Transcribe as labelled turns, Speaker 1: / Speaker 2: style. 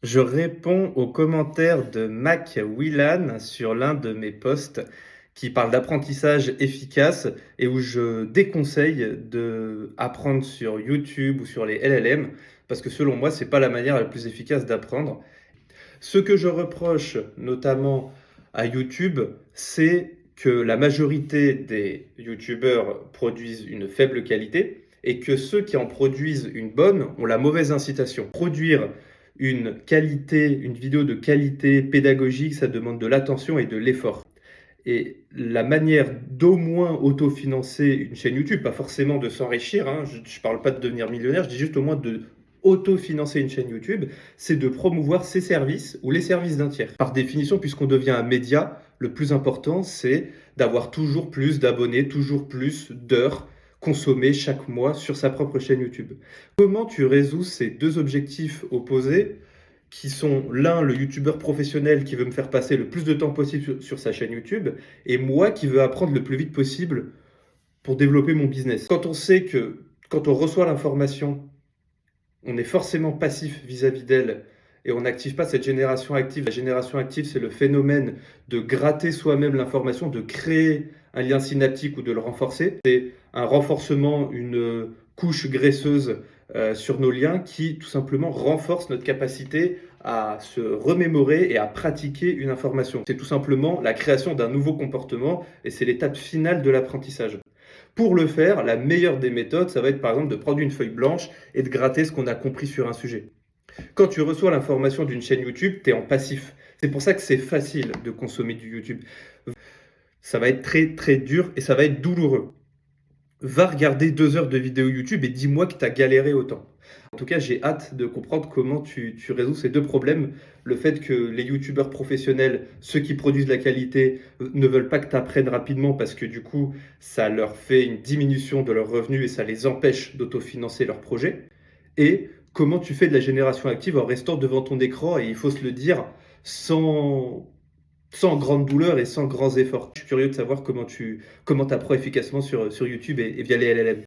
Speaker 1: Je réponds aux commentaires de Mac Willan sur l'un de mes posts qui parle d'apprentissage efficace et où je déconseille d'apprendre sur YouTube ou sur les LLM parce que selon moi, c'est pas la manière la plus efficace d'apprendre. Ce que je reproche notamment à YouTube, c'est que la majorité des YouTubeurs produisent une faible qualité et que ceux qui en produisent une bonne ont la mauvaise incitation. Produire une vidéo de qualité pédagogique, ça demande de l'attention et de l'effort. Et la manière d'au moins autofinancer une chaîne YouTube, pas forcément de s'enrichir, hein, je ne parle pas de devenir millionnaire, je dis juste au moins de autofinancer une chaîne YouTube, c'est de promouvoir ses services ou les services d'un tiers. Par définition, puisqu'on devient un média, le plus important, c'est d'avoir toujours plus d'abonnés, toujours plus d'heures consommées chaque mois sur sa propre chaîne YouTube. Comment tu résous ces deux objectifs opposés qui sont l'un, le youtubeur professionnel qui veut me faire passer le plus de temps possible sur sa chaîne YouTube, et moi qui veux apprendre le plus vite possible pour développer mon business. Quand on sait que quand on reçoit l'information, on est forcément passif vis-à-vis d'elle et on n'active pas cette génération active. La génération active, c'est le phénomène de gratter soi-même l'information, de créer un lien synaptique ou de le renforcer. C'est un renforcement, une couche graisseuse sur nos liens qui tout simplement renforce notre capacité à se remémorer et à pratiquer une information. C'est tout simplement la création d'un nouveau comportement et c'est l'étape finale de l'apprentissage. Pour le faire, la meilleure des méthodes, ça va être par exemple de prendre une feuille blanche et de gratter ce qu'on a compris sur un sujet. Quand tu reçois l'information d'une chaîne YouTube, tu es en passif. C'est pour ça que c'est facile de consommer du YouTube. Ça va être très très dur et ça va être douloureux. Va regarder 2 heures de vidéo YouTube et dis-moi que tu as galéré autant. En tout cas, j'ai hâte de comprendre comment tu résous ces deux problèmes. Le fait que les youtubeurs professionnels, ceux qui produisent de la qualité, ne veulent pas que tu apprennes rapidement parce que du coup, ça leur fait une diminution de leurs revenus et ça les empêche d'autofinancer leurs projets. Et comment tu fais de la génération active en restant devant ton écran et il faut se le dire, sans, sans grande douleur et sans grands efforts. Je suis curieux de savoir comment tu apprends efficacement sur YouTube et via les LLM.